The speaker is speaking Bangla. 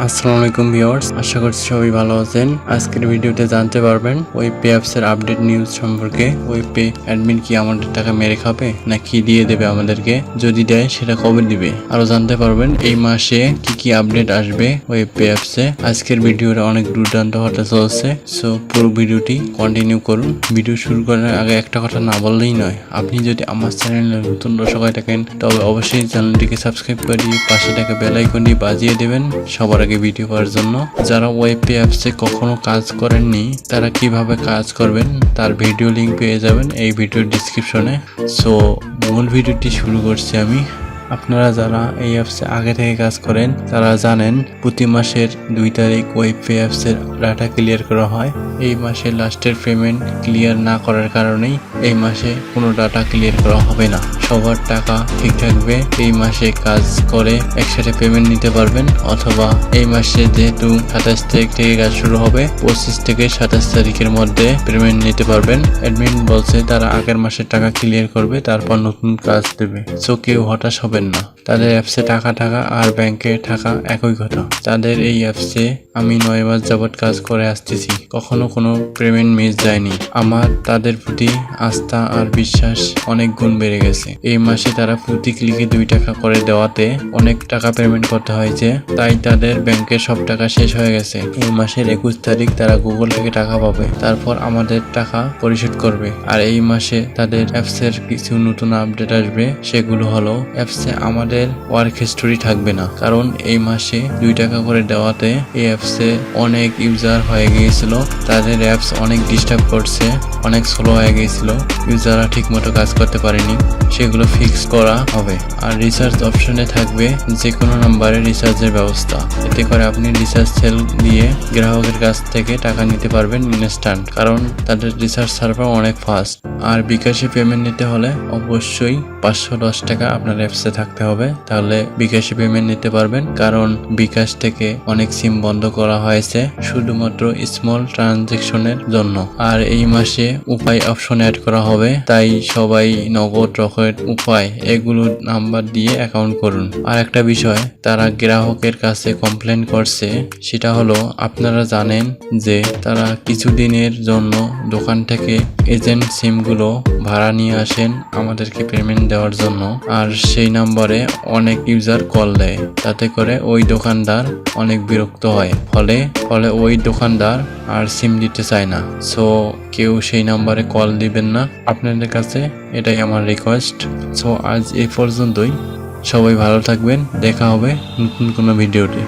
আসসালামু আলাইকুম ভিউয়ার্স, আশা করছি সবাই ভালো আছেন। আজকের ভিডিওতে জানতে পারবেন ওয়েব পে অ্যাপসের আপডেট নিউজ সম্পর্কে। ওয়েব পে অ্যাডমিন কি আমাদের টাকা মেরে খাবে না কি দিয়ে দেবে আমাদেরকে, যদি দেয় সেটা কবে দিবে, আরো জানতে পারবেন এই মাসে কি কি আপডেট আসবে ওয়েব পে অ্যাপসে। আজকের ভিডিওটা অনেক দুর্দান্ত হতে চলছে, সো পুরো ভিডিওটি কন্টিনিউ করুন। ভিডিও শুরু করার আগে একটা কথা না বললেই নয়, আপনি যদি আমার চ্যানেলে নতুন দর্শক হয়ে থাকেন তবে অবশ্যই চ্যানেলটিকে সাবস্ক্রাইব করে পাশে থাকা বেল আইকনটি বাজিয়ে দেবেন সবার আগে ভিডিও পাওয়ার জন্য। যারা ওয়েব পে অ্যাপসে কখনো কাজ করেননি তারা কিভাবে কাজ করবেন তার ভিডিও লিংক পেয়ে যাবেন এই ভিডিওর ডিসক্রিপশনে। সো মূল ভিডিওটি শুরু করছি আমি। আপনারা যারা এই অ্যাপসে আগে থেকে কাজ করেন তারা জানেন প্রতি মাসের 2 তারিখ ওয়েব পে অ্যাপসের ডাটা ক্লিয়ার করা হয়। এই মাসে লাস্টের পেমেন্ট ক্লিয়ার না করার কারণেই এই মাসে কোনো ডাটা ক্লিয়ার করা হবে না। সবার টাকা ঠিক থাকবে, এই মাসে কাজ করে একসাথে পেমেন্ট নিতে পারবেন, অথবা এই মাসে যেহেতু 27 তারিখ থেকে কাজ শুরু হবে 25 থেকে 27 তারিখের মধ্যে পেমেন্ট নিতে পারবেন। অ্যাডমিন বলছে তারা আগের মাসের টাকা ক্লিয়ার করবে, তারপর নতুন কাজ দেবে। সো কেউ হতাশ হবেন না, তাদের অ্যাপসে টাকা থাকা আর ব্যাংকে থাকা একই কথা। তাদের এই অ্যাপসে আমি 9 মাস যাবৎ কাজ করে আসতেছি, কখনো কোনো পেমেন্ট মিস যায়নি। আমার তাদের প্রতি আস্থা আর বিশ্বাস অনেক গুণ বেড়ে গেছে। এই মাসে তারা প্রতি ক্লিকে 2 টাকা করে দেওয়াতে অনেক টাকা পেমেন্ট করতে হয়েছে, তাই তাদের ব্যাংকের সব টাকা শেষ হয়ে গেছে। এই মাসের 21 তারিখ তারা গুগল থেকে টাকা পাবে, তারপর আমাদের টাকা পরিশোধ করবে। আর এই মাসে তাদের অ্যাপসের কিছু নতুন আপডেট আসবে, সেগুলো হলো অ্যাপসে আমাদের ওয়ার্ক হিস্টোরি থাকবে না, কারণ এই মাসে 2 টাকা করে দেওয়াতে এই অ্যাপসে অনেক ইউজার হয়ে গিয়েছিল, তাদের অ্যাপস অনেক ডিস্টার্ব করছে, অনেক স্লো হয়ে গিয়েছিল, ইউজাররা ঠিক মতো কাজ করতে পারেনি, সেগুলো ফিক্স করা হবে। আর রিচার্জ অপশনে থাকবে যে কোনো নাম্বারে রিচার্জের ব্যবস্থা, এতে করে আপনি রিচার্জ সেল দিয়ে গ্রাহকের কাছ থেকে টাকা নিতে পারবেন ইনস্ট্যান্ট, কারণ তাদের রিচার্জ সার্ভার অনেক ফাস্ট। আর বিকাশে পেমেন্ট নিতে হলে অবশ্যই 510 টাকা আপনার অ্যাপসে থাকতে হবে, তাহলে বিকাশে পেমেন্ট নিতে পারবেন, কারণ বিকাশ থেকে অনেক সিম বন্ধ করা হয়েছে শুধুমাত্র স্মল ট্রানজেকশনের জন্য। আর এই মাসে উপায় অপশন অ্যাড করা হবে, তাই সবাই নগদ রকেট উপায় এগুলো নাম্বার দিয়ে অ্যাকাউন্ট করুন। আর একটা বিষয় তারা গ্রাহকের কাছে কমপ্লেন করছে, সেটা হলো আপনারা জানেন যে তারা কিছুদিনের জন্য দোকান থেকে এজেন্ট সিমগুলো ভাড়া নিয়ে আসেন আমাদেরকে পেমেন্ট দেওয়ার জন্য, আর সেই নাম্বারে অনেক ইউজার কল দেয়, তাতে করে ওই দোকানদার অনেক বিরক্ত হয়, ফলে ওই দোকানদার আর সিম দিতে চায় না। সো কেউ সেই নাম্বারে কল দিবেন না আপনাদের কাছে, এটাই আমার রিকোয়েস্ট। সো আজ এই পর্যন্তই, সবাই ভালো থাকবেন, দেখা হবে নতুন কোনো ভিডিওতে।